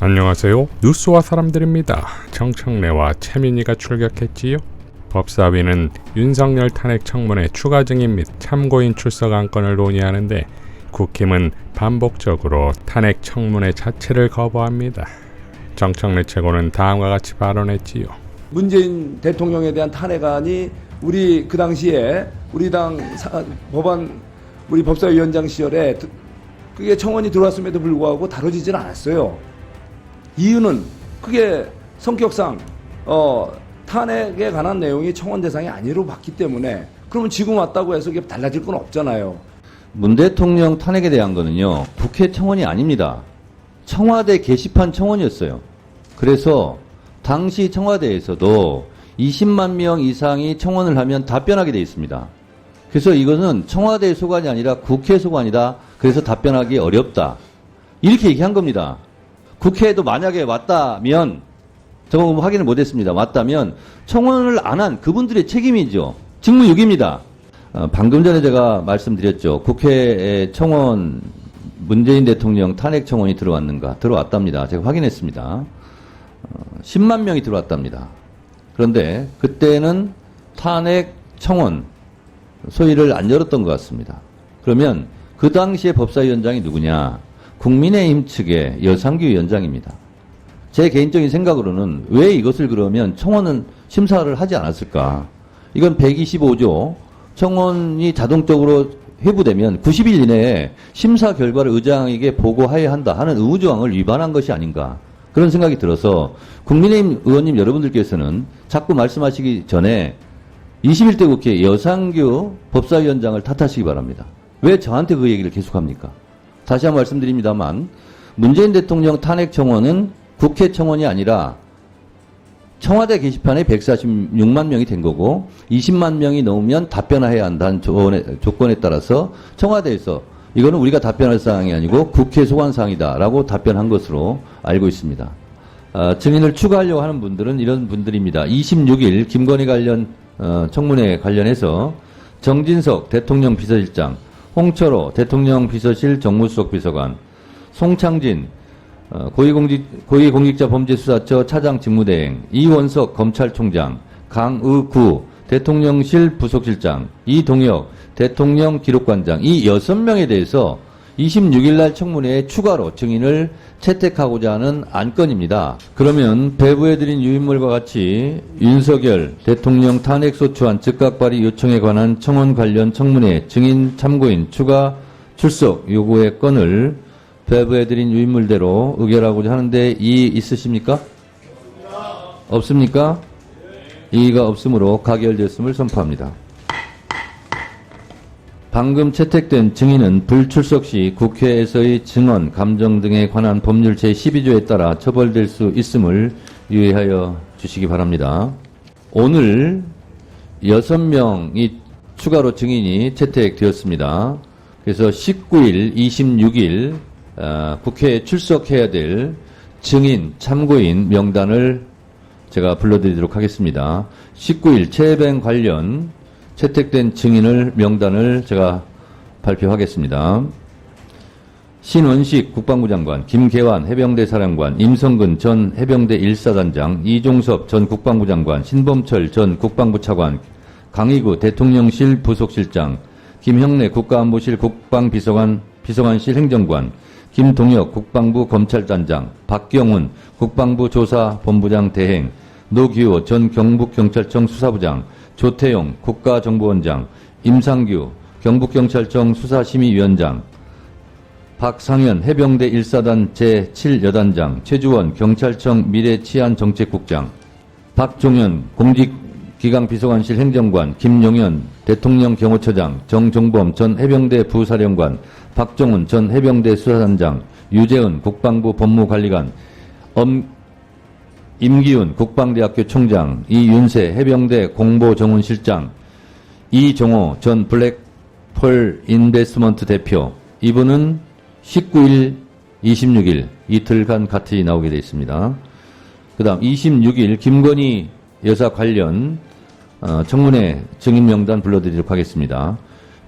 안녕하세요. 뉴스와 사람들입니다. 정청래와 최민희가 출격했지요. 법사위는 윤석열 탄핵 청문회 추가 증인 및 참고인 출석 안건을 논의하는데 국힘은 반복적으로 탄핵 청문회 자체를 거부합니다. 정청래 최고는 다음과 같이 발언했지요. 문재인 대통령에 대한 탄핵안이 우리 그 당시에 우리 당 법안 우리 법사위원장 시절에 그게 청원이 들어왔음에도 불구하고 다뤄지질 않았어요. 이유는 그게 성격상 탄핵에 관한 내용이 청원 대상이 아니로 봤기 때문에 그러면 지금 왔다고 해서 이게 달라질 건 없잖아요. 문 대통령 탄핵에 대한 거는요, 국회 청원이 아닙니다. 청와대 게시판 청원이었어요. 그래서 당시 청와대에서도 20만 명 이상이 청원을 하면 답변하게 돼 있습니다. 그래서 이거는 청와대 소관이 아니라 국회 소관이다. 그래서 답변하기 어렵다. 이렇게 얘기한 겁니다. 국회에도 만약에 왔다면, 저거 확인을 못했습니다. 왔다면 청원을 안 한 그분들의 책임이죠. 직무유기입니다. 방금 전에 제가 말씀드렸죠. 국회에 청원, 문재인 대통령 탄핵 청원이 들어왔는가? 들어왔답니다. 제가 확인했습니다. 10만 명이 들어왔답니다. 그런데 그때는 탄핵 청원 소위를 안 열었던 것 같습니다. 그러면 그 당시에 법사위원장이 누구냐? 국민의힘 측의 여상규 위원장입니다. 제 개인적인 생각으로는 왜 이것을 그러면 청원은 심사를 하지 않았을까? 이건 125조 청원이 자동적으로 회부되면 90일 이내에 심사 결과를 의장에게 보고해야 한다 하는 의무조항을 위반한 것이 아닌가? 그런 생각이 들어서 국민의힘 의원님 여러분들께서는 자꾸 말씀하시기 전에 21대 국회 여상규 법사위원장을 탓하시기 바랍니다. 왜 저한테 그 얘기를 계속합니까? 다시 한번 말씀드립니다만 문재인 대통령 탄핵 청원은 국회 청원이 아니라 청와대 게시판에 146만 명이 된 거고 20만 명이 넘으면 답변해야 한다는 조건에 따라서 청와대에서 이거는 우리가 답변할 사항이 아니고 국회 소관사항이다라고 답변한 것으로 알고 있습니다. 증인을 추가하려고 하는 분들은 이런 분들입니다. 26일 김건희 관련 청문회 관련해서 정진석 대통령 비서실장, 홍철호 대통령 비서실 정무수석 비서관, 송창진 고위공직자범죄수사처 차장 직무대행, 이원석 검찰총장, 강의구 대통령실 부속실장, 이동혁 대통령 기록관장, 이 6명에 대해서 26일 날 청문회에 추가로 증인을 채택하고자 하는 안건입니다. 그러면 배부해드린 유인물과 같이 윤석열 대통령 탄핵소추안 즉각 발의 요청에 관한 청원 관련 청문회 증인 참고인 추가 출석 요구의 건을 배부해드린 유인물대로 의결하고자 하는데 이의 있으십니까? 없습니까? 이의가 없으므로 가결되었음을 선포합니다. 방금 채택된 증인은 불출석 시 국회에서의 증언, 감정 등에 관한 법률 제12조에 따라 처벌될 수 있음을 유의하여 주시기 바랍니다. 오늘 6명이 추가로 증인이 채택되었습니다. 그래서 19일, 26일 국회에 출석해야 될 증인, 참고인 명단을 제가 불러드리도록 하겠습니다. 19일 최혜병 관련 채택된 증인을 명단을 제가 발표하겠습니다. 신원식 국방부 장관, 김계환 해병대 사령관, 임성근 전 해병대 1사단장, 이종섭 전 국방부 장관, 신범철 전 국방부 차관, 강의구 대통령실 부속실장, 김형래 국가안보실 비서관실 행정관, 김동혁 국방부 검찰단장, 박경훈 국방부 조사본부장 대행, 노규호 전 경북경찰청 수사부장, 조태용 국가정보원장, 임상규 경북경찰청 수사심의위원장, 박상현 해병대 1사단 제7여단장, 최주원 경찰청 미래치안정책국장, 박종현 공직기강비서관실 행정관, 김용현 대통령경호처장, 정종범 전 해병대 부사령관, 박정훈 전 해병대 수사단장, 유재은 국방부 법무관리관, 임기훈 국방대학교 총장, 이윤세 해병대 공보정훈실장, 이종호 전 블랙펄 인베스트먼트 대표, 이분은 19일, 26일 이틀간 같이 나오게 되어 있습니다. 그 다음 26일 김건희 여사 관련 청문회 증인 명단 불러드리도록 하겠습니다.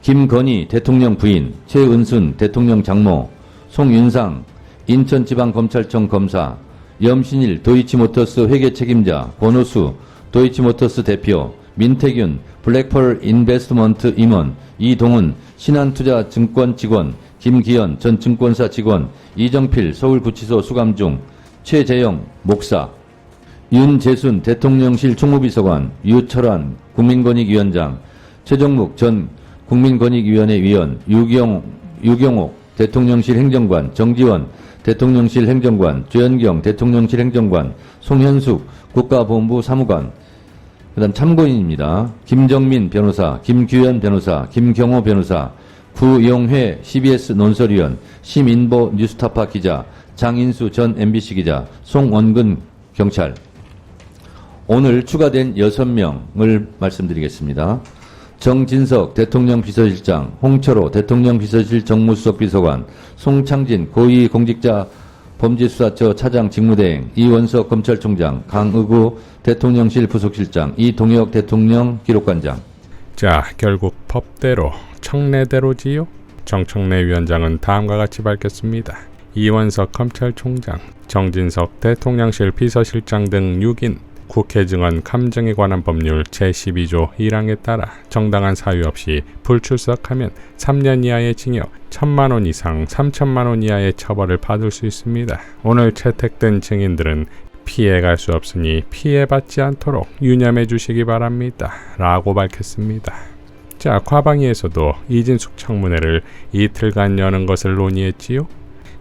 김건희 대통령 부인, 최은순 대통령 장모, 송윤상 인천지방검찰청 검사, 염신일 도이치모터스 회계 책임자, 권오수 도이치모터스 대표, 민태균 블랙펄 인베스트먼트 임원, 이동훈 신한투자증권 직원, 김기현 전 증권사 직원, 이정필 서울구치소 수감 중, 최재영 목사, 윤재순 대통령실 총무비서관, 유철환 국민권익위원장, 최정묵 전 국민권익위원회 위원, 유경옥 대통령실 행정관, 정지원 대통령실 행정관, 조현경 대통령실 행정관, 송현숙 국가보훈부 사무관, 그 다음 참고인입니다. 김정민 변호사, 김규현 변호사, 김경호 변호사, 구용회 CBS 논설위원, 심인보 뉴스타파 기자, 장인수 전 MBC 기자, 송원근 경찰. 오늘 추가된 6명을 말씀드리겠습니다. 정진석 대통령 비서실장, 홍철호 대통령 비서실 정무수석 비서관, 송창진 고위공직자 범죄수사처 차장 직무대행, 이원석 검찰총장, 강의구 대통령실 부속실장, 이동혁 대통령 기록관장. 자, 결국 법대로 청례대로지요? 정청래 위원장은 다음과 같이 밝혔습니다. 이원석 검찰총장, 정진석 대통령실 비서실장 등 6인 국회 증언 감정에 관한 법률 제12조 1항에 따라 정당한 사유 없이 불출석하면 3년 이하의 징역, 1,000만 원 이상 3,000만 원 이하의 처벌을 받을 수 있습니다. 오늘 채택된 증인들은 피해갈 수 없으니 피해받지 않도록 유념해 주시기 바랍니다. 라고 밝혔습니다. 자, 과방위에서도 이진숙 청문회를 이틀간 여는 것을 논의했지요.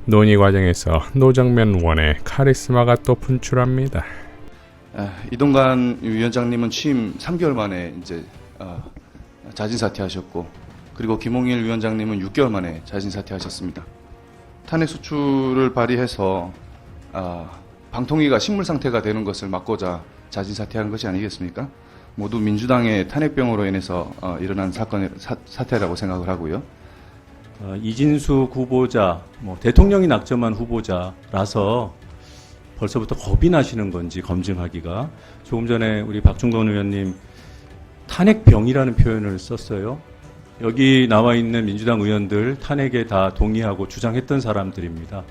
논의 과정에서 노정면 의원의 카리스마가 또 분출합니다. 이동관 위원장님은 취임 3개월 만에 이제 자진 사퇴하셨고, 그리고 김홍일 위원장님은 6개월 만에 자진 사퇴하셨습니다. 탄핵 소추를 발의해서 방통위가 식물 상태가 되는 것을 막고자 자진 사퇴한 것이 아니겠습니까? 모두 민주당의 탄핵병으로 인해서 일어난 사태라고 생각을 하고요. 이진숙 후보자, 대통령이 낙점한 후보자라서 벌써부터 겁이 나시는 건지 검증하기가. 조금 전에 우리 박중건 의원님 탄핵병이라는 표현을 썼어요. 여기 나와 있는 민주당 의원들 탄핵에 다 동의하고 주장했던 사람들입니다.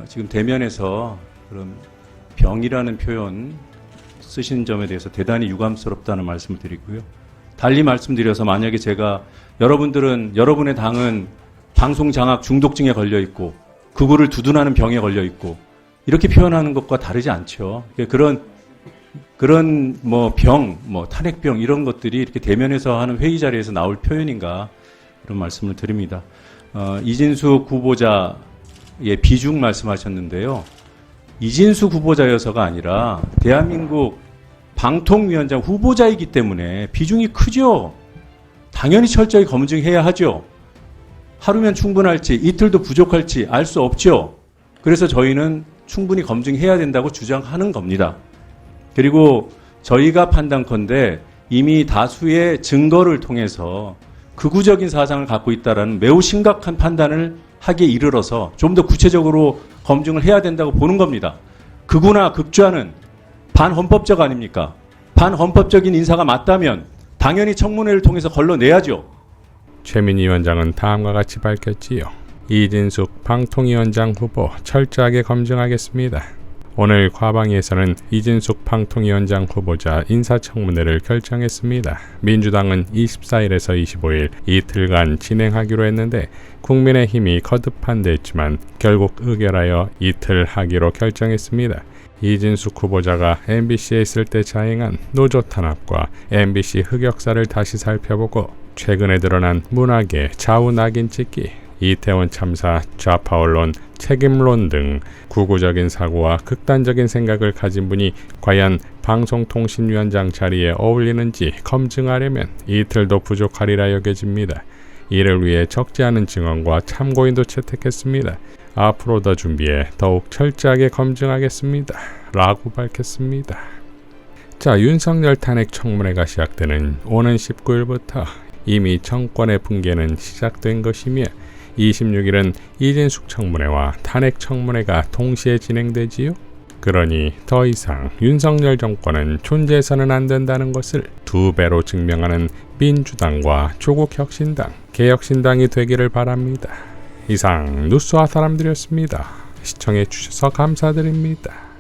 지금 대면에서 그런 병이라는 표현 쓰신 점에 대해서 대단히 유감스럽다는 말씀을 드리고요. 달리 말씀드려서 만약에 제가 여러분의 당은 방송 장악 중독증에 걸려 있고 극우를 두둔하는 병에 걸려 있고 이렇게 표현하는 것과 다르지 않죠. 그런 병, 탄핵병 이런 것들이 이렇게 대면에서 하는 회의 자리에서 나올 표현인가 그런 말씀을 드립니다. 이진숙 후보자의 비중 말씀하셨는데요. 이진숙 후보자여서가 아니라 대한민국 방통위원장 후보자이기 때문에 비중이 크죠. 당연히 철저히 검증해야 하죠. 하루면 충분할지 이틀도 부족할지 알 수 없죠. 그래서 저희는 충분히 검증해야 된다고 주장하는 겁니다. 그리고 저희가 판단컨대 이미 다수의 증거를 통해서 극우적인 사상을 갖고 있다는 매우 심각한 판단을 하기에 이르러서 좀 더 구체적으로 검증을 해야 된다고 보는 겁니다. 극우나 극좌는 반헌법적 아닙니까? 반헌법적인 인사가 맞다면 당연히 청문회를 통해서 걸러내야죠. 최민희 위원장은 다음과 같이 밝혔지요. 이진숙 방통위원장 후보 철저하게 검증하겠습니다. 오늘 과방위에서는 이진숙 방통위원장 후보자 인사청문회를 결정했습니다. 민주당은 24일에서 25일 이틀간 진행하기로 했는데 국민의힘이 거듭한 데 했지만 결국 의결하여 이틀 하기로 결정했습니다. 이진숙 후보자가 MBC에 있을 때 자행한 노조 탄압과 MBC 흑역사를 다시 살펴보고 최근에 드러난 문학의 좌우 낙인 찍기, 이태원 참사, 좌파 언론, 책임론 등 구구적인 사고와 극단적인 생각을 가진 분이 과연 방송통신위원장 자리에 어울리는지 검증하려면 이틀도 부족하리라 여겨집니다. 이를 위해 적지 않은 증언과 참고인도 채택했습니다. 앞으로 더 준비해 더욱 철저하게 검증하겠습니다. 라고 밝혔습니다. 자, 윤석열 탄핵 청문회가 시작되는 오는 19일부터 이미 정권의 붕괴는 시작된 것이며 26일은 이진숙 청문회와 탄핵 청문회가 동시에 진행되지요. 그러니 더 이상 윤석열 정권은 존재해서는 안 된다는 것을 2배로 증명하는 민주당과 조국혁신당, 개혁신당이 되기를 바랍니다. 이상 뉴스와 사람들이었습니다. 시청해 주셔서 감사드립니다.